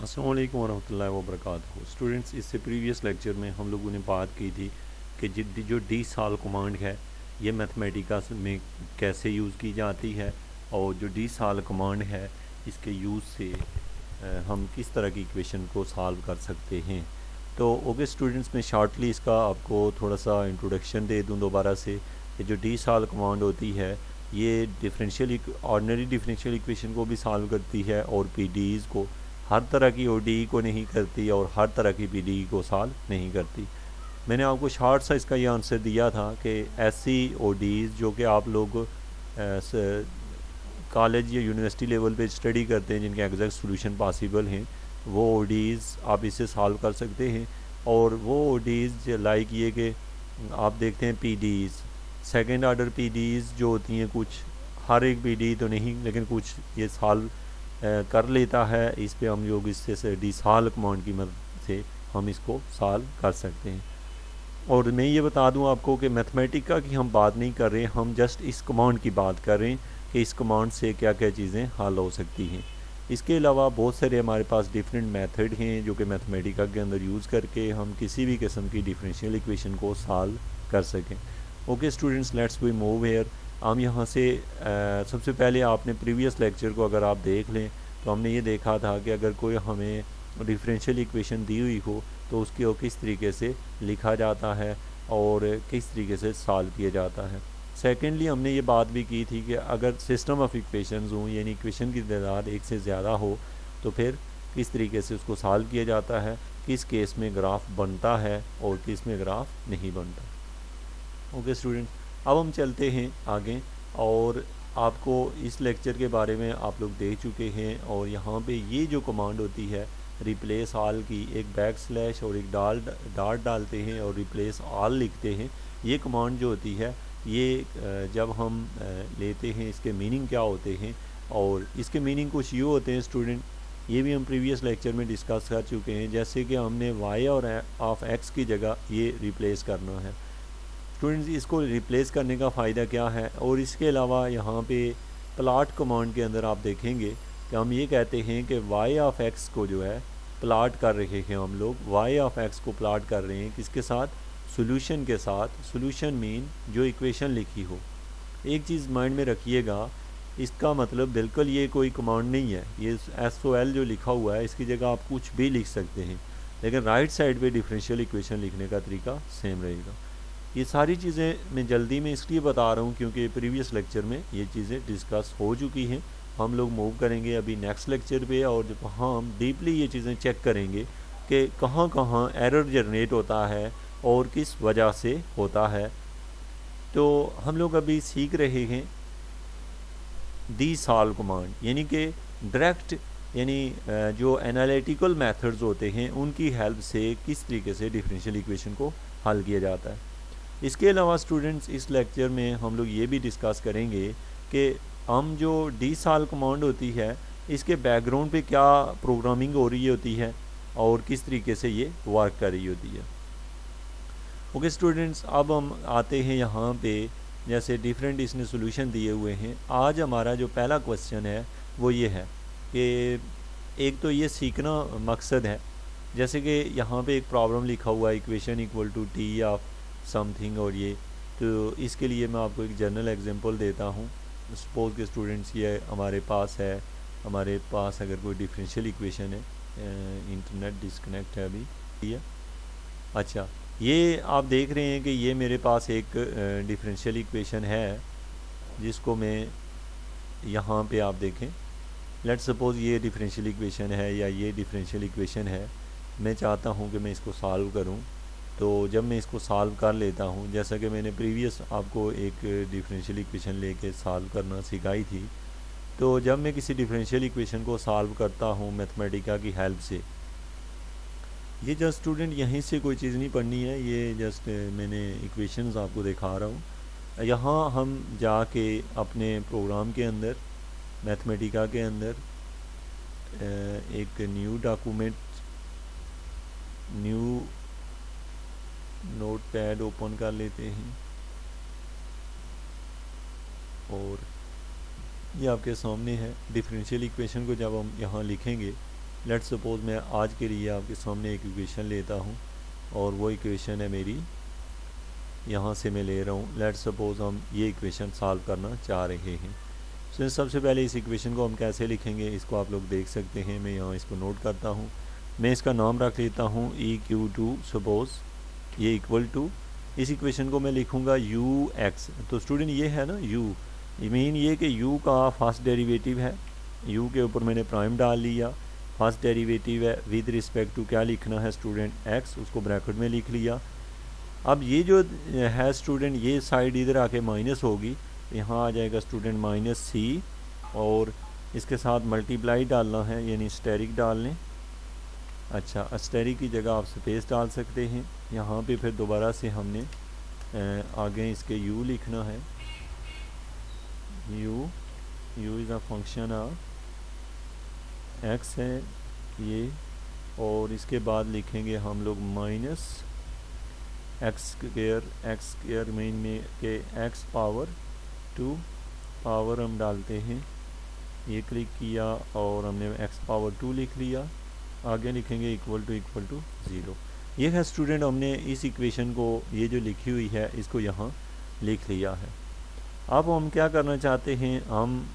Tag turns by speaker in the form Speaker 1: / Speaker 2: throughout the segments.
Speaker 1: अस्सलाम वालेकुम वरहमतुल्लाहि वबरकातुहू। स्टूडेंट्स, इससे प्रीवियस लेक्चर में हम लोगों ने बात की थी कि जो डी साल कमांड है ये मैथमेटिका में कैसे यूज़ की जाती है, और जो डी साल कमांड है इसके यूज़ से हम किस तरह की इक्वेशन को सॉल्व कर सकते हैं। तो ओके स्टूडेंट्स, मैं शॉर्टली इसका आपको थोड़ा सा इंट्रोडक्शन दे दूं दोबारा से कि जो डी साल कमांड होती है ये ऑर्डिनरी डिफरेंशियल इक्वेशन को भी सॉल्व करती है और पीडीईज़ को, हर तरह की ओडीई को नहीं करती और हर तरह की पीडीई को सॉल्व नहीं करती। मैंने आपको शॉर्ट सा इसका ये आंसर दिया था कि ऐसी ओडीईज़ जो कि आप लोग कॉलेज या यूनिवर्सिटी लेवल पे स्टडी करते हैं, जिनके एग्जैक्ट सॉल्यूशन पॉसिबल हैं, वो ओडीज़ आप इसे सॉल्व कर सकते हैं। और वो ओडीज़ लाइक ये कि आप देखते हैं पीडीईज़, सेकंड ऑर्डर पीडीईज़ जो होती हैं, कुछ हर एक पीडीई तो नहीं लेकिन कुछ ये सॉल्व कर लेता है। इस पे हम लोग इससे डी साल कमांड की मदद से हम इसको सॉल्व कर सकते हैं। और मैं ये बता दूं आपको कि मैथमेटिका की हम बात नहीं कर रहे, हम जस्ट इस कमांड की बात कर रहे हैं कि इस कमांड से क्या क्या चीज़ें हल हो सकती हैं। इसके अलावा बहुत सारे हमारे पास डिफरेंट मेथड हैं जो कि मैथमेटिका के अंदर यूज़ करके हम किसी भी किस्म की डिफरेंशियल इक्वेशन को सॉल्व कर सकें। Okay students, let's we move here. हम यहाँ से सबसे पहले आपने प्रीवियस लेक्चर को अगर आप देख लें तो हमने ये देखा था कि अगर कोई हमें डिफरेंशियल इक्वेशन दी हुई हो तो उसकी वो किस तरीके से लिखा जाता है और किस तरीके से सॉल्व किया जाता है। सेकेंडली हमने ये बात भी की थी कि अगर सिस्टम ऑफ इक्वेशंस हों, यानी इक्वेशन की तादाद एक से ज़्यादा हो, तो फिर किस तरीके से उसको सॉल्व किया जाता है, किस केस में ग्राफ बनता है और किस में ग्राफ नहीं बनता। ओके स्टूडेंट, अब हम चलते हैं आगे। और आपको इस लेक्चर के बारे में आप लोग देख चुके हैं, और यहाँ पे ये जो कमांड होती है रिप्लेस ऑल की, एक बैक स्लैश और एक डाट डालते हैं और रिप्लेस ऑल लिखते हैं। ये कमांड जो होती है ये जब हम लेते हैं, इसके मीनिंग क्या होते हैं, और इसके मीनिंग कुछ यूँ होते हैं स्टूडेंट, ये भी हम प्रीवियस लेक्चर में डिस्कस कर चुके हैं। जैसे कि हमने वाई और ऑफ एक्स की जगह ये रिप्लेस करना है। स्टूडेंट्स, इसको रिप्लेस करने का फ़ायदा क्या है, और इसके अलावा यहाँ पे प्लॉट कमांड के अंदर आप देखेंगे कि हम ये कहते हैं कि वाई ऑफ एक्स को जो है प्लॉट कर रहे हैं, हम लोग वाई ऑफ एक्स को प्लॉट कर रहे हैं किसके साथ, सॉल्यूशन के साथ। सॉल्यूशन मीन जो इक्वेशन लिखी हो। एक चीज़ माइंड में रखिएगा, इसका मतलब बिल्कुल ये कोई कमांड नहीं है, ये SOL जो लिखा हुआ है इसकी जगह आप कुछ भी लिख सकते हैं, लेकिन राइट साइड पे डिफरेंशियल इक्वेशन लिखने का तरीका सेम रहेगा। ये सारी चीज़ें मैं जल्दी में इसलिए बता रहा हूँ क्योंकि प्रीवियस लेक्चर में ये चीज़ें डिस्कस हो चुकी हैं। हम लोग मूव करेंगे अभी नेक्स्ट लेक्चर पे, और जब हम डीपली ये चीज़ें चेक करेंगे कि कहाँ कहाँ एरर जनरेट होता है और किस वजह से होता है। तो हम लोग अभी सीख रहे हैं डी साल कमांड, यानी कि डायरेक्ट, यानी जो एनालिटिकल मेथड्स होते हैं उनकी हेल्प से किस तरीके से डिफरेंशियल इक्वेशन को हल किया जाता है। इसके अलावा स्टूडेंट्स, इस लेक्चर में हम लोग ये भी डिस्कस करेंगे कि हम जो डी साल कमांड होती है इसके बैकग्राउंड पे क्या प्रोग्रामिंग हो रही होती है और किस तरीके से ये वर्क कर रही होती है। ओके स्टूडेंट्स, अब हम आते हैं यहाँ पे, जैसे डिफरेंट इसने सॉल्यूशन दिए हुए हैं। आज हमारा जो पहला क्वेश्चन है वो ये है कि एक तो ये सीखना मकसद है, जैसे कि यहाँ पे एक प्रॉब्लम लिखा हुआ है equation equal to T of something, और ये तो इसके लिए मैं आपको एक जनरल एग्जांपल देता हूँ। सपोज के स्टूडेंट्स, ये हमारे पास अगर कोई डिफरेंशियल इक्वेशन है, इंटरनेट डिस्कनेक्ट है अभी, ये अच्छा, ये आप देख रहे हैं कि ये मेरे पास एक डिफरेंशियल इक्वेशन है जिसको मैं यहाँ पे आप देखें, लेट्स सपोज ये डिफरेंशियल इक्वेशन है या ये डिफरेंशियल इक्वेशन है। मैं चाहता हूँ कि मैं इसको सॉल्व करूँ। तो जब मैं इसको सॉल्व कर लेता हूँ, जैसा कि मैंने प्रीवियस आपको एक डिफरेंशियल इक्वेशन लेके सॉल्व करना सिखाई थी, तो जब मैं किसी डिफरेंशियल इक्वेशन को सॉल्व करता हूँ मैथमेटिका की हेल्प से, ये जस्ट स्टूडेंट यहीं से कोई चीज़ नहीं पढ़नी है, ये जस्ट मैंने इक्वेशंस आपको दिखा रहा हूँ। यहाँ हम जाके अपने प्रोग्राम के अंदर, मैथमेटिका के अंदर एक new document, new notepad open कर लेते हैं, और ये आपके सामने है। डिफरेंशियल इक्वेशन को जब हम यहाँ लिखेंगे लेट्स सपोज मैं आज के लिए आपके सामने एक इक्वेशन लेता हूँ और वो इक्वेशन है मेरी, यहाँ से मैं ले रहा हूँ। लेट्स सपोज हम ये इक्वेशन सॉल्व करना चाह रहे हैं। तो सबसे पहले इस इक्वेशन को हम कैसे लिखेंगे इसको आप लोग देख सकते हैं। मैं यहाँ इसको नोट करता हूँ, मैं इसका नाम रख लेता हूँ EQ2 सपोज, ये इक्वल टू, इस इक्वेशन को मैं लिखूँगा UX। तो स्टूडेंट ये है ना U, मीन ये कि U का फर्स्ट डेरिवेटिव है, U के ऊपर मैंने प्राइम डाल लिया, फर्स्ट डेरिवेटिव है विद रिस्पेक्ट टू क्या लिखना है स्टूडेंट X, उसको ब्रैकेट में लिख लिया। अब ये जो है स्टूडेंट ये साइड इधर आके माइनस होगी, यहाँ आ जाएगा स्टूडेंट -C और इसके साथ मल्टीप्लाई डालना है यानी स्टेरिक डाल लें। अच्छा, अस्टेरिक की जगह आप स्पेस डाल सकते हैं। यहाँ पे फिर दोबारा से हमने आगे इसके U लिखना है, U is a function of X है ये, और इसके बाद लिखेंगे हम लोग -x स्क्वायर मेन में के x पावर 2 पावर हम डालते हैं, ये क्लिक किया और हमने x पावर 2 लिख लिया। आगे लिखेंगे इक्वल टू 0। ये है स्टूडेंट हमने इस इक्वेशन को, ये जो लिखी हुई है इसको यहाँ लिख लिया है। अब हम क्या करना चाहते हैं, हम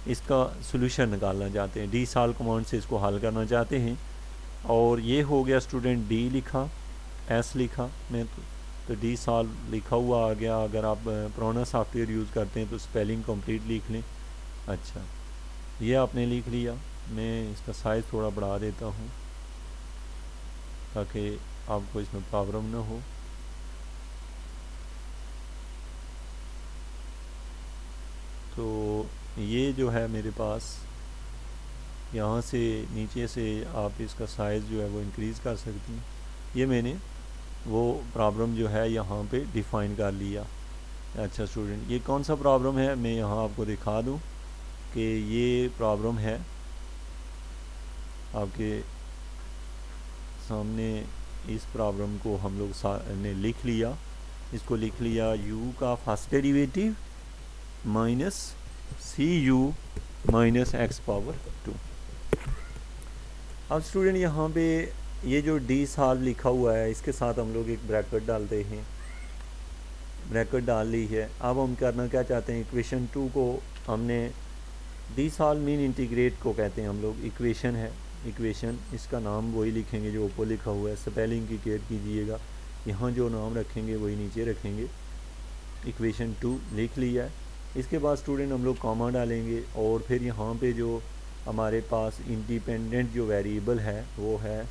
Speaker 1: इसका सोल्यूशन निकालना चाहते हैं, डी सॉल्व कमांड से इसको हल करना चाहते हैं। और ये हो गया स्टूडेंट, डी लिखा, एस लिखा मैं तो डी सॉल्व लिखा हुआ आ गया। अगर आप पुराना सॉफ्टवेयर यूज़ करते हैं तो स्पेलिंग कंप्लीट लिख लें। अच्छा, ये आपने लिख लिया, मैं इसका साइज़ थोड़ा बढ़ा देता हूँ ताकि आपको इसमें प्रॉब्लम ना हो। तो ये जो है मेरे पास, यहाँ से नीचे से आप इसका साइज़ जो है वो इंक्रीज़ कर सकती हैं। ये मैंने वो प्रॉब्लम जो है यहाँ पे डिफ़ाइन कर लिया। अच्छा स्टूडेंट, ये कौन सा प्रॉब्लम है मैं यहाँ आपको दिखा दूँ कि ये प्रॉब्लम है आपके सामने। इस प्रॉब्लम को हम लोग ने लिख लिया, इसको लिख लिया u का first derivative -CU -x power 2। अब स्टूडेंट यहाँ पे ये जो डी सॉल्व लिखा हुआ है इसके साथ हम लोग एक ब्रैकेट डालते हैं, ब्रैकेट डाल ली है। अब हम करना क्या चाहते हैं, इक्वेशन 2 को हमने डी सॉल्व मीन इंटीग्रेट को कहते हैं हम लोग, इक्वेशन है, इक्वेशन इसका नाम वही लिखेंगे जो ऊपर लिखा हुआ है, स्पेलिंग की केयर कीजिएगा, यहाँ जो नाम रखेंगे वही नीचे रखेंगे। इक्वेशन 2 लिख लिया है। इसके बाद स्टूडेंट हम लोग कॉमा डालेंगे और फिर यहाँ पे जो हमारे पास इंडिपेंडेंट जो वेरिएबल है वो है,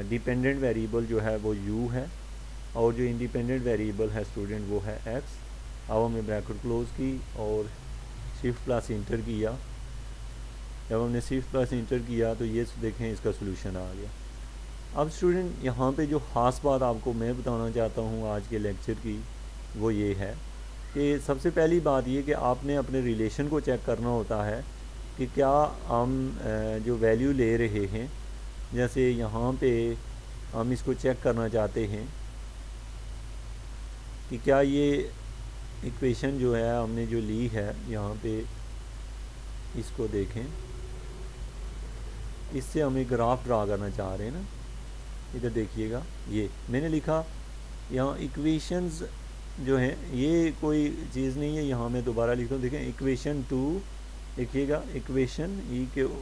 Speaker 1: डिपेंडेंट वेरिएबल जो है वो u है और जो इंडिपेंडेंट वेरिएबल है स्टूडेंट वो है x। अब हमने ब्रैकेट क्लोज की और शिफ्ट प्लस इंटर किया। जब हमने शिफ्ट प्लस इंटर किया तो ये देखें इसका सोल्यूशन आ गया। अब स्टूडेंट यहाँ पे जो ख़ास बात आपको मैं बताना चाहता हूँ आज के लेक्चर की वो ये है कि सबसे पहली बात ये कि आपने अपने रिलेशन को चेक करना होता है कि क्या हम जो वैल्यू ले रहे हैं, जैसे यहाँ पे हम इसको चेक करना चाहते हैं कि क्या ये इक्वेशन जो है हमने जो ली है यहाँ पे, इसको देखें, इससे हम एक ग्राफ ड्रा करना चाह रहे हैं ना। इधर देखिएगा, ये मैंने लिखा यहाँ इक्वेशंस जो हैं ये कोई चीज़ नहीं है, यहाँ मैं दोबारा लिखता हूँ, देखें इक्वेशन 2 लिखिएगा, इक्वेशन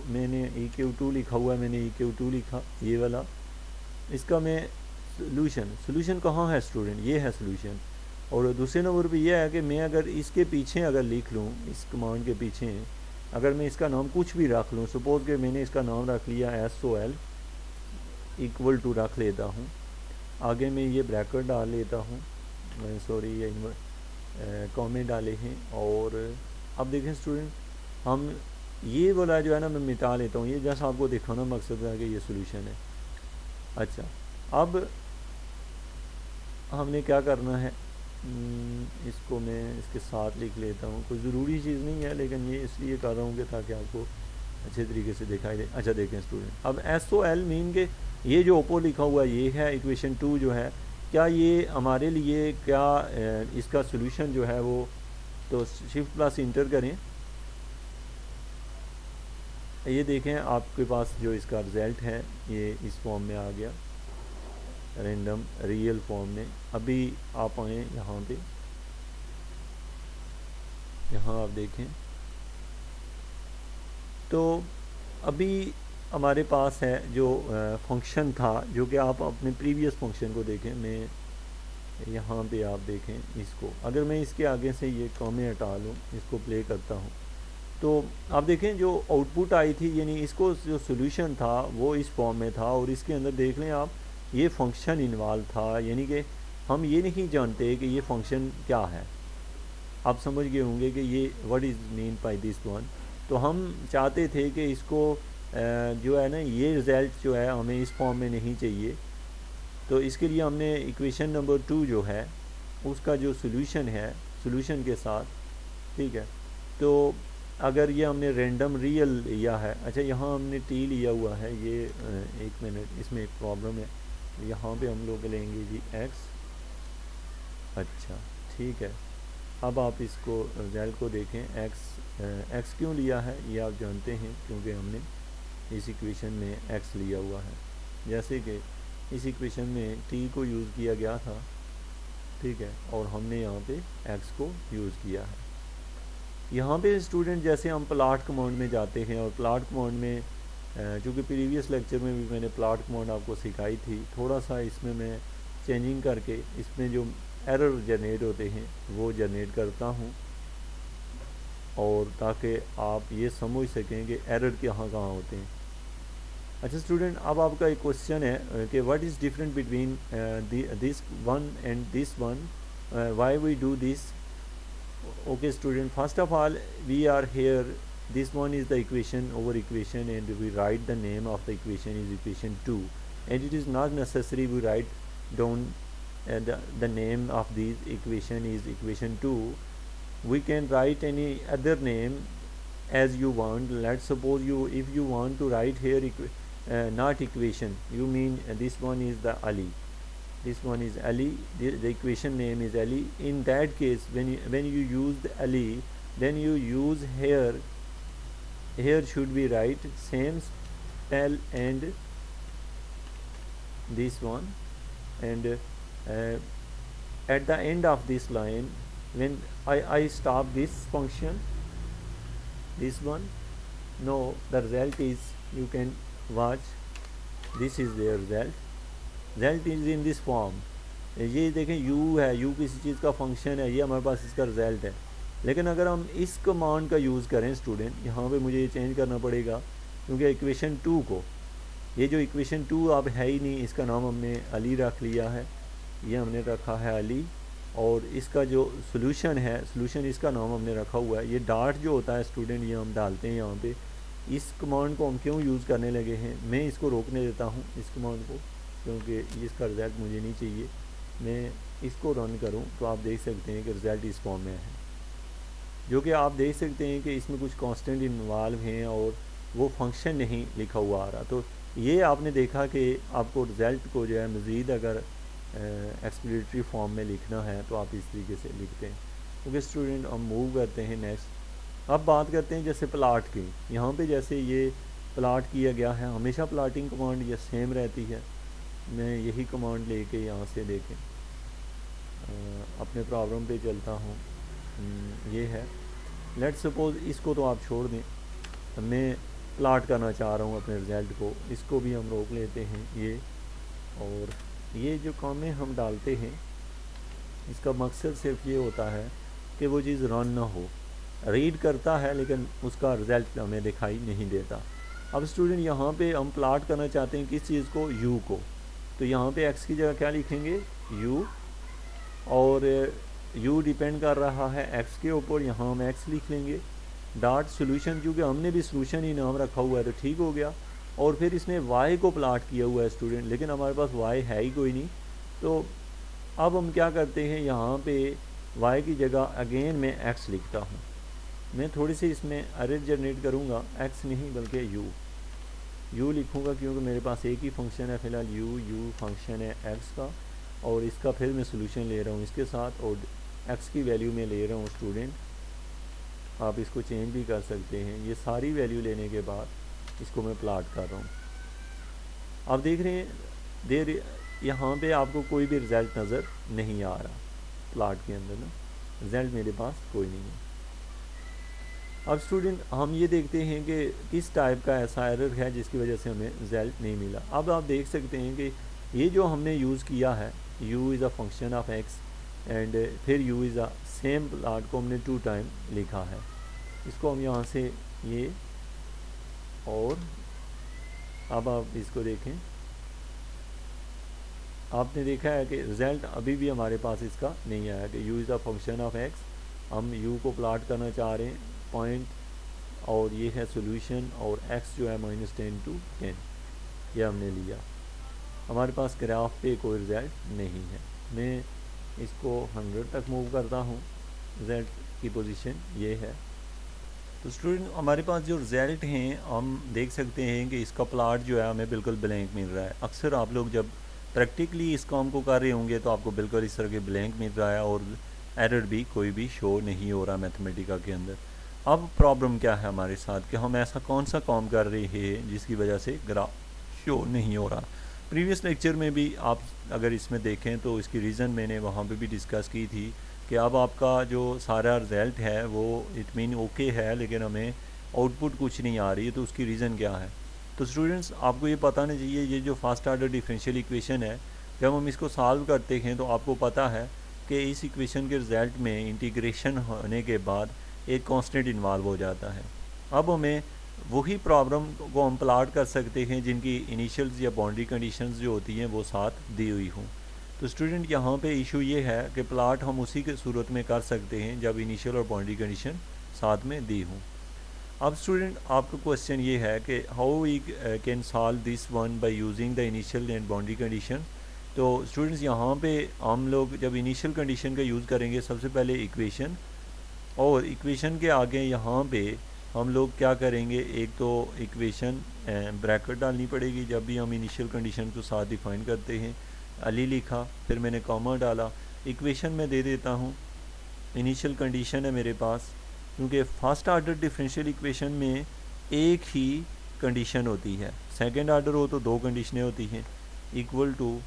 Speaker 1: मैंने EQ2 लिखा हुआ है, मैंने EQ2 लिखा ये वाला, इसका मैं सोल्यूशन कहाँ है स्टूडेंट, ये है सोल्यूशन। और दूसरे नंबर पे ये है कि मैं अगर इसके पीछे अगर लिख लूँ, इस कमांड के पीछे अगर मैं इसका नाम कुछ भी रख लूँ, सपोज़ कि मैंने इसका नाम रख लिया SOL इक्वल टू रख लेता हूँ, आगे मैं ये ब्रैकेट डाल लेता हूँ, सॉरी ये कॉमे डाले हैं। और अब देखें स्टूडेंट, हम ये वाला जो है ना मैं मिटा लेता हूँ, ये जैसा आपको दिखाना मकसद है कि ये सोल्यूशन है। अच्छा, अब हमने क्या करना है, इसको मैं इसके साथ लिख लेता हूँ, कोई ज़रूरी चीज़ नहीं है लेकिन ये इसलिए कर रहा हूँ कि ताकि आपको अच्छे तरीके से दिखाई दे। अच्छा देखें स्टूडेंट, अब SOL मीन के ये जो ऊपर लिखा हुआ ये है इक्वेशन 2 जो है, क्या ये हमारे लिए क्या इसका सोल्यूशन जो है वो, तो शिफ्ट प्लस इंटर करें, ये देखें आपके पास जो इसका रिज़ल्ट है ये इस फॉर्म में आ गया, रैंडम रियल फॉर्म में। अभी आप आए यहाँ पे, यहाँ आप देखें तो अभी हमारे पास है जो फंक्शन था, जो कि आप अपने प्रीवियस फंक्शन को देखें। मैं यहाँ पे आप देखें इसको, अगर मैं इसके आगे से ये कॉमे हटा लूँ, इसको प्ले करता हूँ, तो आप देखें जो आउटपुट आई थी, यानी इसको जो सोल्यूशन था वो इस फॉर्म में था, और इसके अंदर देख लें आप ये फंक्शन इन्वॉल्व था, यानी कि हम ये नहीं जानते कि ये फंक्शन क्या है। आप समझ गए होंगे कि ये what is mean by this one. तो हम चाहते थे कि इसको जो है ना, ये रिज़ल्ट जो है हमें इस फॉर्म में नहीं चाहिए, तो इसके लिए हमने इक्वेशन नंबर 2 जो है उसका जो सोल्यूशन है, सोल्यूशन के साथ, ठीक है। तो अगर ये हमने रैंडम रियल लिया है, अच्छा यहाँ हमने टी लिया हुआ है, ये एक मिनट, इसमें एक प्रॉब्लम है। यहाँ पे हम लोग लेंगे जी एक्स, अच्छा ठीक है। अब आप इसको रिजल्ट को देखें, एक्स क्यों लिया है ये आप जानते हैं, क्योंकि हमने इस इक्वेशन में एक्स लिया हुआ है। जैसे कि इस इक्वेशन में टी को यूज़ किया गया था, ठीक है, और हमने यहाँ पे एक्स को यूज़ किया है। यहाँ पे स्टूडेंट जैसे हम प्लॉट कमांड में जाते हैं, और प्लॉट कमांड में चूँकि प्रीवियस लेक्चर में भी मैंने प्लॉट कमांड आपको सिखाई थी, थोड़ा सा इसमें मैं चेंजिंग करके इसमें जो एरर जनरेट होते हैं वो जनरेट करता हूँ, और ताकि आप ये समझ सकें कि एरर कहाँ कहाँ होते हैं। अच्छा स्टूडेंट, अब आपका एक क्वेश्चन है कि what is different between this one and this one, why we do this. Okay student, first of all we are here, this one is the equation over equation, and we write the name of the equation is equation 2, and it is not necessary we write down the name of this equation is equation 2. We can write any other name as you want. Let's suppose you, if you want to write here not equation, you mean this one is the Ali, this one is Ali, the equation name is Ali. In that case, when you use the Ali, then you use here should be write same spell and this one, and at the end of this line, when I stop this function, this one, no, the result is, you can watch, this is their result, result is in this form. ये देखें u है, u किसी चीज़ का function है, ये हमारे पास इसका result है। लेकिन अगर हम इस कमांड का यूज़ करें स्टूडेंट, यहाँ पे मुझे ये चेंज करना पड़ेगा, क्योंकि इक्वेशन 2 को, ये जो इक्वेशन 2 अब है ही नहीं, इसका नाम हमने अली रख लिया है, ये हमने रखा है अली, और इसका जो सोल्यूशन है, सोल्यूशन इसका नाम हमने रखा हुआ है। ये डॉट जो होता है स्टूडेंट, ये हम डालते हैं यहाँ पे। इस कमांड को हम क्यों यूज़ करने लगे हैं, मैं इसको रोकने देता हूँ इस कमांड को, क्योंकि इसका रिज़ल्ट मुझे नहीं चाहिए। मैं इसको रन करूं तो आप देख सकते हैं कि रिज़ल्ट इस फॉर्म में है, जो कि आप देख सकते हैं कि इसमें कुछ कांस्टेंट इन्वॉल्व हैं और वो फंक्शन नहीं लिखा हुआ आ रहा। तो ये आपने देखा कि आपको रिज़ल्ट को जो है मज़ीद अगर एक्सप्लेनेटरी फॉर्म में लिखना है तो आप इस तरीके से लिखते हैं। ओके स्टूडेंट, हम मूव करते हैं नेक्स्ट। अब बात करते हैं जैसे प्लाट की। यहाँ पे जैसे ये प्लाट किया गया है, हमेशा प्लाटिंग कमांड ये सेम रहती है। मैं यही कमांड लेके यहाँ से देखें अपने प्रॉब्लम पे चलता हूँ, ये है। लेट्स सपोज इसको तो आप छोड़ दें, मैं प्लाट करना चाह रहा हूँ अपने रिज़ल्ट को, इसको भी हम रोक लेते हैं ये। और ये जो कॉमे हम डालते हैं, इसका मकसद सिर्फ ये होता है कि वो चीज़ रन ना हो, रीड करता है लेकिन उसका रिज़ल्ट हमें दिखाई नहीं देता। अब स्टूडेंट यहाँ पे हम प्लाट करना चाहते हैं किस चीज़ को, u को, तो यहाँ पे x की जगह क्या लिखेंगे, u, और u डिपेंड कर रहा है x के ऊपर, यहाँ हम x लिख लेंगे। डॉट सोल्यूशन, क्योंकि हमने भी सोल्यूशन ही नाम रखा हुआ है तो ठीक हो गया। और फिर इसने y को प्लाट किया हुआ है स्टूडेंट, लेकिन हमारे पास y है ही कोई नहीं। तो अब हम क्या करते हैं, यहाँ पे y की जगह अगेन मैं x लिखता हूँ। मैं थोड़ी सी इसमें एरर जनरेट करूँगा, x नहीं बल्कि u लिखूँगा, क्योंकि मेरे पास एक ही फंक्शन है फ़िलहाल, u फंक्शन है x का, और इसका फिर मैं सोल्यूशन ले रहा हूँ इसके साथ, और x की वैल्यू में ले रहा हूँ स्टूडेंट। आप इसको चेंज भी कर सकते हैं। ये सारी वैल्यू लेने के बाद इसको मैं प्लाट कर रहा हूँ। आप देख रहे हैं देर यहाँ पे आपको कोई भी रिज़ल्ट नज़र नहीं आ रहा, प्लाट के अंदर ना रिज़ल्ट मेरे पास कोई नहीं है। अब स्टूडेंट हम ये देखते हैं कि किस टाइप का ऐसा एरर है जिसकी वजह से हमें रिज़ल्ट नहीं मिला। अब आप देख सकते हैं कि ये जो हमने यूज़ किया है, u is a function of x and फिर u is a same plot को हमने 2 टाइम लिखा है। इसको हम यहाँ से ये, और अब आप इसको देखें, आपने देखा है कि रिज़ल्ट अभी भी हमारे पास इसका नहीं आया कि u is a function of x, हम u को प्लाट करना चाह रहे हैं पॉइंट, और ये है सोल्यूशन, और x जो है -10 to 10 ये हमने लिया। हमारे पास ग्राफ पे कोई रिज़ल्ट नहीं है। मैं इसको 100 तक मूव करता हूँ, रिज़ल्ट की पोजीशन ये है। तो स्टूडेंट हमारे पास जो रिज़ल्ट हैं हम देख सकते हैं कि इसका प्लाट जो है हमें बिल्कुल ब्लैंक मिल रहा है। अक्सर आप लोग जब प्रैक्टिकली इस काम को कर रहे होंगे तो आपको बिल्कुल इस तरह के ब्लैंक मिल रहा है और एरर भी कोई भी शो नहीं हो रहा मैथमेटिका के अंदर। अब प्रॉब्लम क्या है हमारे साथ कि हम ऐसा कौन सा काम कर रहे हैं जिसकी वजह से ग्राफ शो नहीं हो रहा। प्रीवियस लेक्चर में भी आप अगर इसमें देखें तो इसकी रीज़न मैंने वहाँ पे भी डिस्कस की थी कि अब आपका जो सारा रिज़ल्ट है वो इट मीन ओके है, लेकिन हमें आउटपुट कुछ नहीं आ रही है, तो उसकी रीज़न क्या है। तो स्टूडेंट्स आपको ये पता नहीं चाहिए, ये जो फर्स्ट आर्डर डिफरेंशियल इक्वेशन है, जब हम इसको सॉल्व करते हैं तो आपको पता है कि इस इक्वेशन के रिज़ल्ट में इंटीग्रेशन होने के बाद एक कांस्टेंट इन्वॉल्व हो जाता है। अब हमें वही प्रॉब्लम को हम प्लाट कर सकते हैं जिनकी इनिशियल्स या बाउंड्री कंडीशंस जो होती हैं वो साथ दी हुई हों। तो स्टूडेंट यहाँ पे इशू ये है कि प्लाट हम उसी के सूरत में कर सकते हैं जब इनिशियल और बाउंड्री कंडीशन साथ में दी हों। अब स्टूडेंट आपका क्वेश्चन ये है कि how we can solve this one by using the initial and boundary condition. तो स्टूडेंट्स यहाँ पे हम लोग जब इनिशियल कंडीशन का यूज़ करेंगे सबसे पहले इक्वेशन, और इक्वेशन के आगे यहाँ पे हम लोग क्या करेंगे, एक तो इक्वेशन ब्रैकेट डालनी पड़ेगी जब भी हम इनिशियल कंडीशन को साथ डिफाइन करते हैं। अली लिखा, फिर मैंने कॉमा डाला, इक्वेशन में दे देता हूँ इनिशियल कंडीशन है मेरे पास, क्योंकि फर्स्ट आर्डर डिफरेंशियल इक्वेशन में एक ही कंडीशन होती है, सेकंड आर्डर हो तो 2 कंडीशनें होती हैं। इक्वल टू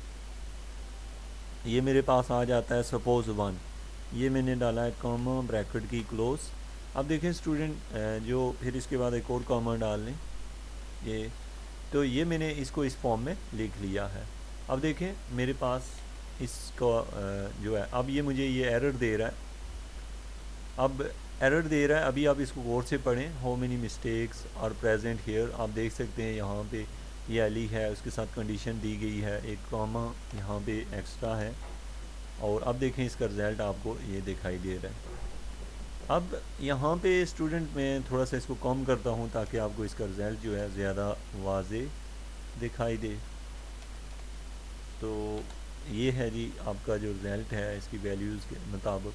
Speaker 1: ये मेरे पास आ जाता है सपोज 1, ये मैंने डाला है कॉमा ब्रैकेट की क्लोज। अब देखें स्टूडेंट जो फिर इसके बाद एक और कॉमा डाल लें ये, तो ये मैंने इसको इस फॉर्म में लिख लिया है। अब देखें मेरे पास इसको जो है, अब ये मुझे ये एरर दे रहा है, अब एरर दे रहा है, अभी आप इसको गौर से पढ़ें। How many mistakes are present here, आप देख सकते हैं यहाँ पे ये अली है, उसके साथ कंडीशन दी गई है, एक कॉमा यहाँ पे एक्स्ट्रा है, और अब देखें इसका रिज़ल्ट आपको ये दिखाई दे रहा है। अब यहाँ पे स्टूडेंट मैं थोड़ा सा इसको कम करता हूँ ताकि आपको इसका रिज़ल्ट जो है ज़्यादा वाज़े दिखाई दे। तो ये है जी आपका जो रिज़ल्ट है इसकी वैल्यूज़ के मुताबिक।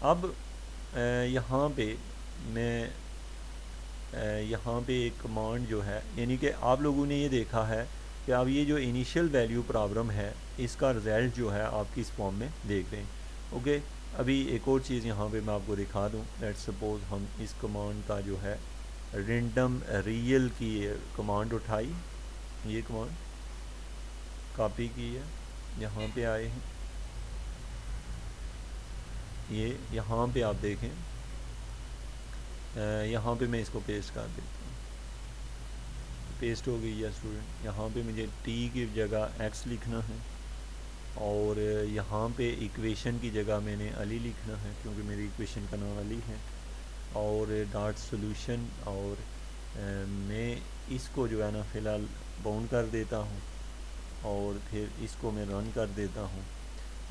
Speaker 1: अब यहाँ पे मैं यहाँ पे एक कमांड जो है, यानी कि आप लोगों ने ये देखा है कि अब ये जो इनिशियल वैल्यू प्रॉब्लम है इसका रिज़ल्ट जो है आपकी इस फॉर्म में देख रहे हैं। ओके, अभी एक और चीज़ यहाँ पे मैं आपको दिखा दूँ। लेट्स सपोज हम इस कमांड का जो है रेंडम रियल की कमांड उठाई, ये कमांड कॉपी की है, यहाँ पे आए हैं, ये यहाँ पे आप देखें, यहाँ पे मैं इसको पेस्ट कर देता हूँ, पेस्ट हो गई है स्टूडेंट। यहाँ पे मुझे t की जगह x लिखना है, और यहाँ पे इक्वेशन की जगह मैंने अली लिखना है क्योंकि मेरी इक्वेशन का नाम अली है, और डॉट सॉल्यूशन, और मैं इसको जो है ना फ़िलहाल बाउंड कर देता हूँ, और फिर इसको मैं रन कर देता हूँ।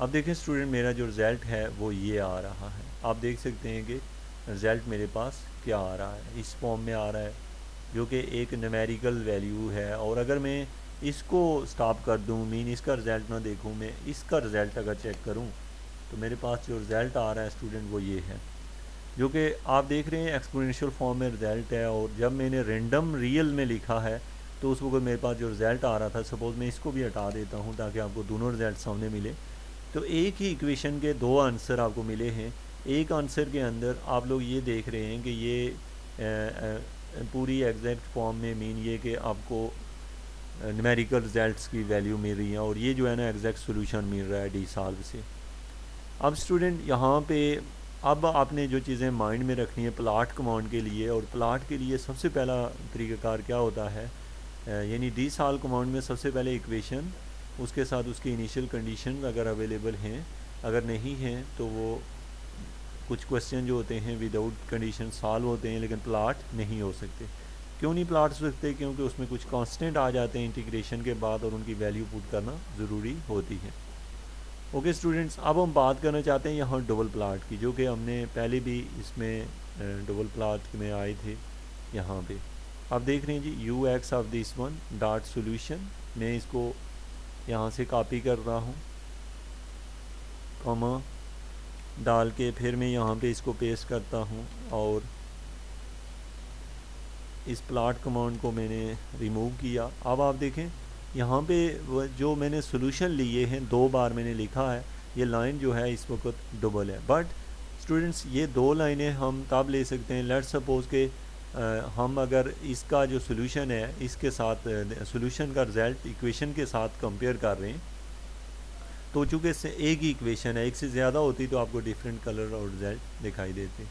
Speaker 1: अब देखें स्टूडेंट मेरा जो रिज़ल्ट है वो ये आ रहा है, आप देख सकते हैं कि रिज़ल्ट मेरे पास क्या आ रहा है, इस फॉर्म में आ रहा है जो कि एक न्यूमेरिकल वैल्यू है। और अगर मैं इसको स्टॉप कर दूं, मीन इसका रिज़ल्ट ना देखूं, मैं इसका रिज़ल्ट अगर चेक करूं तो मेरे पास जो रिज़ल्ट आ रहा है स्टूडेंट वो ये है, जो कि आप देख रहे हैं एक्सपोनेंशियल फॉर्म में रिज़ल्ट है। और जब मैंने रेंडम रियल में लिखा है तो उस वक्त मेरे पास जो रिज़ल्ट आ रहा था, सपोज़ मैं इसको भी हटा देता हूँ ताकि आपको दोनों रिज़ल्ट सामने मिले, तो एक ही इक्वेशन के 2 आंसर आपको मिले हैं। एक आंसर के अंदर आप लोग ये देख रहे हैं कि ये पूरी एग्जैक्ट फॉर्म में मीन ये कि आपको न्यूमेरिकल रिजल्ट्स की वैल्यू मिल रही है, और ये जो है ना एग्जैक्ट सोल्यूशन मिल रहा है डी सॉल्व से। अब स्टूडेंट यहाँ पे अब आपने जो चीज़ें माइंड में रखनी है प्लाट कमांड के लिए, और प्लाट के लिए सबसे पहला तरीक़ाकार क्या होता है, यानी डी सॉल्व कमांड में सबसे पहले इक्वेशन, उसके साथ उसकी इनिशियल कंडीशन अगर अवेलेबल हैं, अगर नहीं हैं तो वो कुछ क्वेश्चन जो होते हैं विदाउट कंडीशन सॉल्व होते हैं, लेकिन प्लाट नहीं हो सकते। क्यों नहीं प्लाट हो सकते? क्योंकि उसमें कुछ कांस्टेंट आ जाते हैं इंटीग्रेशन के बाद, और उनकी वैल्यू पुट करना ज़रूरी होती है। ओके स्टूडेंट्स, अब हम बात करना चाहते हैं यहाँ डबल प्लाट की, जो कि हमने पहले भी इसमें डबल प्लाट में आए थे। यहाँ पे आप देख रहे हैं जी, U X of this one dot solution, मैं इसको यहाँ से कॉपी कर रहा हूँ, कॉमा डाल के फिर मैं यहाँ पे इसको पेस्ट करता हूँ, और इस प्लाट कमांड को मैंने रिमूव किया। अब आप देखें यहाँ पे जो मैंने सोल्यूशन लिए हैं 2 बार मैंने लिखा है, ये लाइन जो है इस वक्त डबल है। बट स्टूडेंट्स ये 2 लाइनें हम तब ले सकते हैं, लेट्स सपोज के हम अगर इसका जो सोल्यूशन है इसके साथ सोल्यूशन का रिज़ल्ट इक्वेशन के साथ कंपेयर कर रहे हैं, तो चूँकि इससे एक ही इक्वेशन है, एक से ज़्यादा होती तो आपको डिफरेंट कलर और रिज़ल्ट दिखाई देते।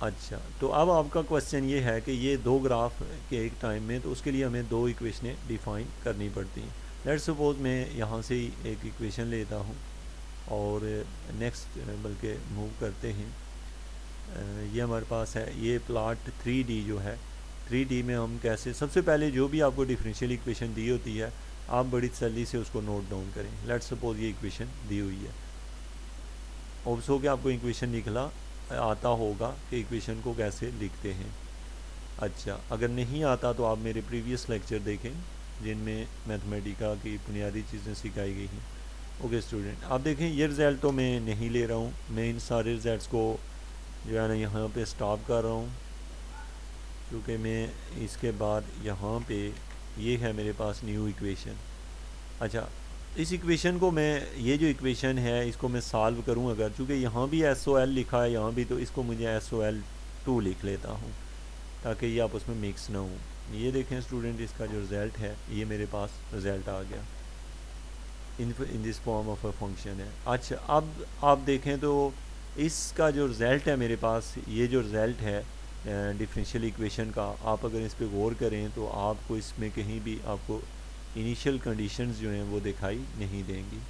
Speaker 1: अच्छा, तो अब आपका क्वेश्चन ये है कि ये 2 ग्राफ के एक टाइम में, तो उसके लिए हमें 2 इक्वेशनें डिफ़ाइन करनी पड़ती हैं। लेट्स सपोज मैं यहाँ से ही एक इक्वेशन लेता हूँ, और नेक्स्ट बल्कि मूव करते हैं। ये हमारे पास है, ये प्लाट 3D जो है, 3D में हम कैसे, सबसे पहले जो भी आपको डिफरेंशियल इक्वेशन दी होती है आप बड़ी तसल्ली से उसको नोट डाउन करें। लेट्स सपोज ये इक्वेशन दी हुई है, होप्स हो कि आपको इक्वेशन निकला आता होगा कि इक्वेशन को कैसे लिखते हैं। अच्छा, अगर नहीं आता तो आप मेरे प्रीवियस लेक्चर देखें जिनमें मैथमेटिका की बुनियादी चीज़ें सिखाई गई हैं। ओके स्टूडेंट, आप देखें ये रिज़ल्ट तो मैं नहीं ले रहा हूँ, मैं इन सारे रिज़ल्ट्स को जो है ना यहाँ पे स्टॉप कर रहा हूँ, क्योंकि मैं इसके बाद यहाँ पे ये है मेरे पास न्यू इक्वेशन। अच्छा, इस इक्वेशन को मैं, ये जो इक्वेशन है इसको मैं सॉल्व करूँ अगर, चूँकि यहाँ भी SOL लिखा है यहाँ भी, तो इसको मुझे SOL2 लिख लेता हूँ ताकि ये आपस में मिक्स ना हो। ये देखें स्टूडेंट, इसका जो रिज़ल्ट है ये मेरे पास रिज़ल्ट आ गया, in this form of a function है। अच्छा, अब आप देखें तो इसका जो रिज़ल्ट है मेरे पास, ये जो रिज़ल्ट है डिफरेंशियल इक्वेशन का, आप अगर इस पर गौर करें तो आपको इसमें कहीं भी आपको इनिशियल कंडीशंस जो हैं वो दिखाई नहीं देंगी।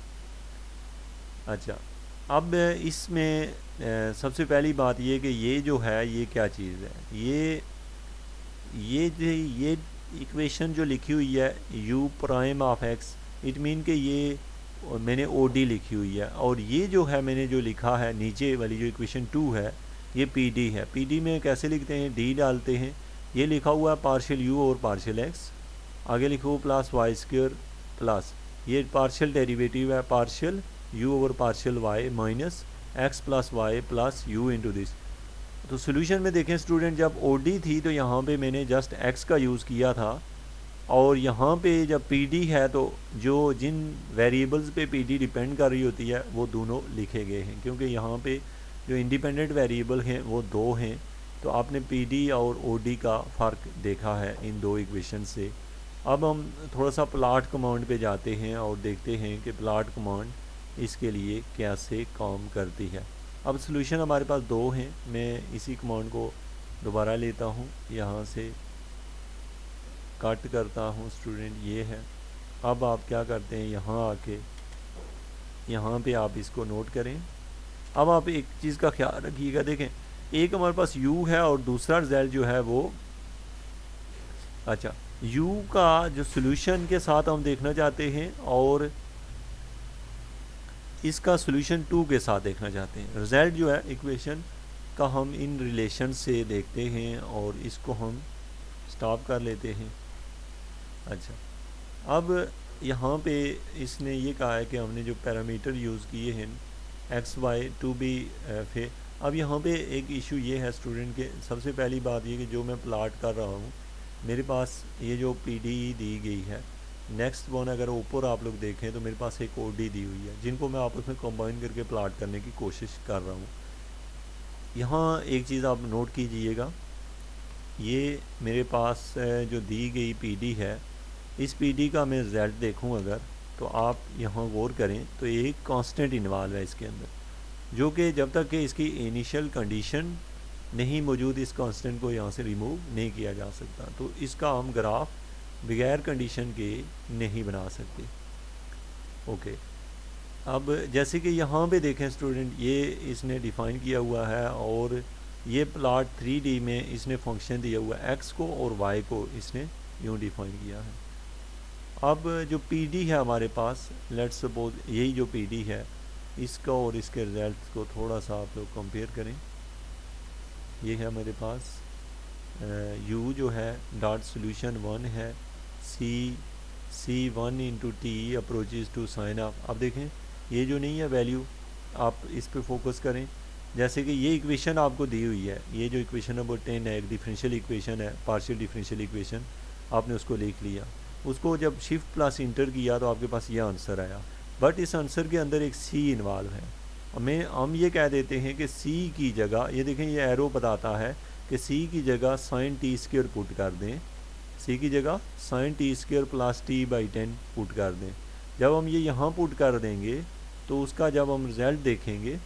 Speaker 1: अच्छा, अब इसमें सबसे पहली बात ये कि ये जो है ये क्या चीज़ है, ये इक्वेशन जो लिखी हुई है u prime of x, it mean कि ये मैंने OD लिखी हुई है, और ये जो है मैंने जो लिखा है नीचे वाली जो इक्वेशन 2 है ये PD है। PD में कैसे लिखते हैं, D डालते हैं, ये लिखा हुआ है पार्शियल u और पार्शियल x, आगे लिखो प्लस वाई स्क्वायर प्लस, ये पार्शियल डेरिवेटिव है partial u over partial y minus x plus Y plus u into this. तो सोल्यूशन में देखें स्टूडेंट, जब OD थी तो यहाँ पे मैंने जस्ट x का यूज़ किया था, और यहाँ पे जब PD है तो जो जिन वेरिएबल्स पे PD डिपेंड कर रही होती है वो दोनों लिखे गए हैं, क्योंकि यहाँ पे जो इंडिपेंडेंट वेरिएबल हैं वो 2 हैं, तो आपने PD और OD का फ़र्क देखा है इन 2 इक्वेशन से। अब हम थोड़ा सा प्लाट कमांड पे जाते हैं और देखते हैं कि प्लाट कमांड इसके लिए कैसे काम करती है। अब सॉल्यूशन हमारे पास 2 हैं, मैं इसी कमांड को दोबारा लेता हूँ, यहाँ से कट करता हूँ स्टूडेंट, ये है। अब आप क्या करते हैं, यहाँ आके यहाँ पे आप इसको नोट करें। अब आप एक चीज़ का ख्याल रखिएगा, देखें एक हमारे पास u है और दूसरा रिजल्ट जो है वो, अच्छा u का जो सॉल्यूशन के साथ हम देखना चाहते हैं और इसका सॉल्यूशन 2 के साथ देखना चाहते हैं। रिजल्ट जो है इक्वेशन का हम इन रिलेशन से देखते हैं और इसको हम स्टॉप कर लेते हैं। अच्छा, अब यहाँ पे इसने ये कहा है कि हमने जो पैरामीटर यूज़ किए हैं एक्स वाई टू बी फे। अब यहाँ पे एक इशू ये है स्टूडेंट के, सबसे पहली बात ये कि जो मैं प्लाट कर रहा हूँ मेरे पास ये जो PD दी गई है, नेक्स्ट वन अगर ऊपर आप लोग देखें तो मेरे पास एक OD दी हुई है, जिनको मैं आपस में कंबाइन करके प्लाट करने की कोशिश कर रहा हूँ। यहाँ एक चीज़ आप नोट कीजिएगा ये मेरे पास जो दी गई पीडी है, इस पीडी का मैं रिज़ल्ट देखूं अगर, तो आप यहाँ गौर करें तो एक कांस्टेंट इन्वॉल्व है इसके अंदर, जो कि जब तक कि इसकी इनिशियल कंडीशन नहीं मौजूद, इस कांस्टेंट को यहाँ से रिमूव नहीं किया जा सकता। तो इसका हम ग्राफ बगैर कंडीशन के नहीं बना सकते। ओके, अब जैसे कि यहाँ पे देखें स्टूडेंट, ये इसने डिफ़ाइन किया हुआ है और ये प्लॉट 3D में इसने फंक्शन दिया हुआ है, x को और y को इसने यूँ डिफ़ाइन किया है। अब जो PD है हमारे पास, लेट्स सपोज यही जो PD है, इसका और इसके रिजल्ट को थोड़ा सा आप लोग कंपेयर करें। ये है मेरे पास U जो है डॉट सोल्यूशन 1 है, C1 into T approaches to sine of. अब देखें ये जो नहीं है वैल्यू, आप इस पे फोकस करें। जैसे कि ये इक्वेशन आपको दी हुई है, ये जो इक्वेशन नंबर 10 है, एक डिफरेंशियल इक्वेशन है, पार्शियल डिफरेंशियल इक्वेशन, आपने उसको लिख लिया। उसको जब शिफ्ट प्लस इंटर किया तो आपके पास ये आंसर आया, बट इस आंसर के अंदर एक सी इन्वॉल्व है। हम ये कह देते हैं कि सी की जगह, ये देखें ये एरो बताता है कि सी की जगह साइन टी स्क्वायर पुट कर दें, सी की जगह sine T square plus T by 10 put कर दें। जब हम ये यहाँ पुट कर देंगे तो उसका जब हम रिज़ल्ट देखेंगे,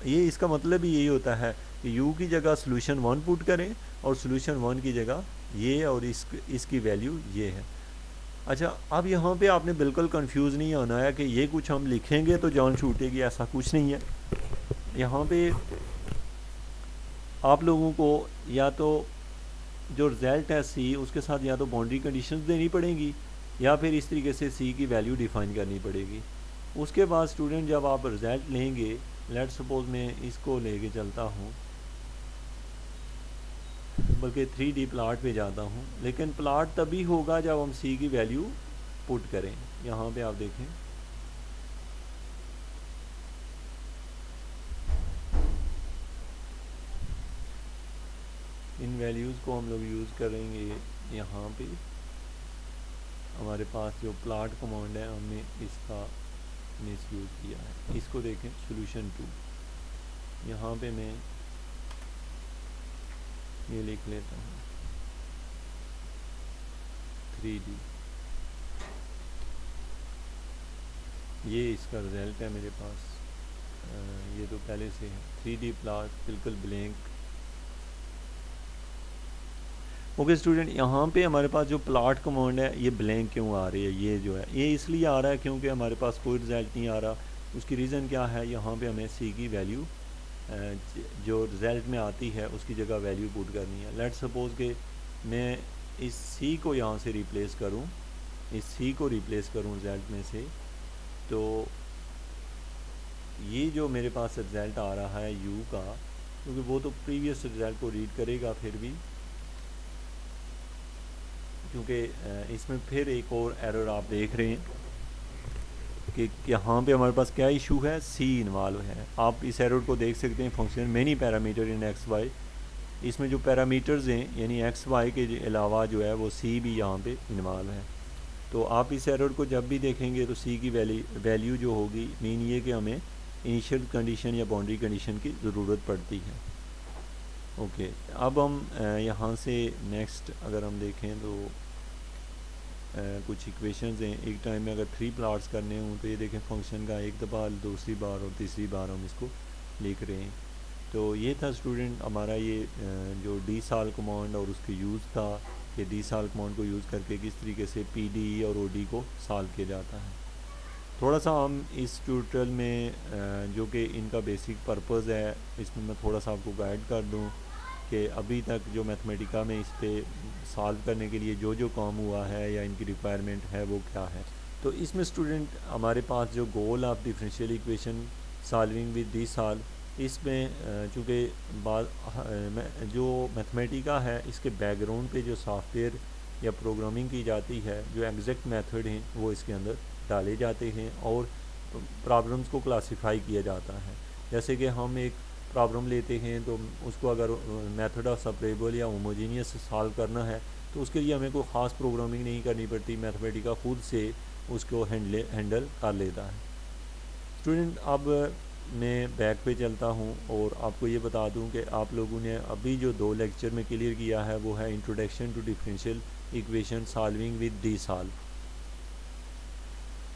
Speaker 1: ये इसका मतलब ही यही होता है कि u की जगह सोल्यूशन 1 पुट करें और सोल्यूशन 1 की जगह ये और इसकी वैल्यू ये है। अच्छा, अब यहाँ पे आपने बिल्कुल कंफ्यूज नहीं होना है कि ये कुछ हम लिखेंगे तो जान छूटेगी, ऐसा कुछ नहीं है। यहाँ पे आप लोगों को या तो जो रिज़ल्ट है सी, उसके साथ या तो बाउंड्री कंडीशंस देनी पड़ेंगी या फिर इस तरीके से सी की वैल्यू डिफ़ाइन करनी पड़ेगी। उसके बाद स्टूडेंट जब आप रिज़ल्ट लेंगे, लेट्स सपोज मैं इसको लेके चलता हूँ, बल्कि 3D प्लाट पे जाता हूँ, लेकिन प्लाट तभी होगा जब हम सी की वैल्यू पुट करें। यहाँ पे आप देखें इन वैल्यूज़ को हम लोग यूज़ करेंगे। यहाँ पे हमारे पास जो प्लाट कमांड है, हमने इसका मिस यूज़ किया है। इसको देखें सोल्यूशन 2, यहाँ पे मैं ये लिख लेता हूँ 3D, ये इसका रिजल्ट है मेरे पास। ये तो पहले से है 3D प्लाट बिल्कुल ब्लैंक। ओके स्टूडेंट, यहाँ पे हमारे पास जो प्लाट कमांड है ये ब्लैंक क्यों आ रही है? ये जो है ये इसलिए आ रहा है क्योंकि हमारे पास कोई रिज़ल्ट नहीं आ रहा। उसकी रीज़न क्या है? यहाँ पे हमें सी की वैल्यू जो रिज़ल्ट में आती है उसकी जगह वैल्यू पुट करनी है। लेट्स सपोज के मैं इस सी को यहाँ से रिप्लेस करूँ, इस सी को रिप्लेस करूँ रिज़ल्ट में से, तो ये जो मेरे पास रिज़ल्ट आ रहा है यू का, क्योंकि वो तो प्रीवियस रिज़ल्ट को रीड करेगा फिर भी, क्योंकि इसमें फिर एक और एरर आप देख रहे हैं कि यहाँ पे हमारे पास क्या इशू है, सी इन्वॉल्व है। आप इस एरर को देख सकते हैं, फंक्शन मेनी पैरामीटर इन एक्स वाई, इसमें जो पैरामीटर्स हैं यानी एक्स वाई के अलावा जो है वो सी भी यहाँ पे इन्वॉल्व है। तो आप इस एरर को जब भी देखेंगे तो सी की वैल्यू जो होगी, मीन ये कि हमें इनिशियल कंडीशन या बाउंड्री कंडीशन की ज़रूरत पड़ती है। ओके, अब हम यहाँ से नेक्स्ट अगर हम देखें तो कुछ इक्वेशंस हैं। एक टाइम में अगर 3 प्लॉट्स करने हों तो ये देखें फंक्शन का एक दफ़ा, दूसरी बार और तीसरी बार हम इसको लिख रहे हैं। तो ये था स्टूडेंट हमारा ये जो डी साल कमांड और उसके यूज़ था कि डी साल कमांड को यूज़ करके किस तरीके से पीडी और ओडी को सॉल्व किया जाता है। थोड़ा सा हम इस ट्यूटोरियल में जो कि इनका बेसिक पर्पस है, इसमें मैं थोड़ा सा आपको गाइड कर दूं कि अभी तक जो मैथमेटिका में इस पे सॉल्व करने के लिए जो जो काम हुआ है या इनकी रिक्वायरमेंट है वो क्या है। तो इसमें स्टूडेंट हमारे पास जो goal of differential equation solving with D साल, इसमें चूँकि जो मैथमेटिका है इसके बैकग्राउंड पे जो सॉफ्टवेयर या प्रोग्रामिंग की जाती है, जो एग्जैक्ट मेथड हैं वो इसके अंदर डाले जाते हैं और प्रॉब्लम्स को क्लासिफाई किया जाता है। जैसे कि हम एक प्रॉब्लम लेते हैं तो उसको अगर मेथड ऑफ सेपरेबल या होमोजीनियस सॉल्व करना है तो उसके लिए हमें कोई ख़ास प्रोग्रामिंग नहीं करनी पड़ती, मैथमेटिका खुद से उसको हैंडल कर लेता है। स्टूडेंट अब मैं बैक पे चलता हूँ और आपको ये बता दूँ कि आप लोगों ने अभी जो 2 लेक्चर में क्लियर किया है वो है introduction to differential equation solving with D solve.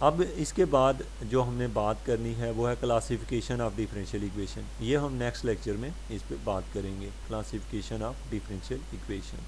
Speaker 1: अब इसके बाद जो हमने बात करनी है वो है क्लासिफिकेशन ऑफ डिफरेंशियल इक्वेशन। ये हम नेक्स्ट लेक्चर में इस पे बात करेंगे, क्लासिफिकेशन ऑफ डिफरेंशियल इक्वेशन।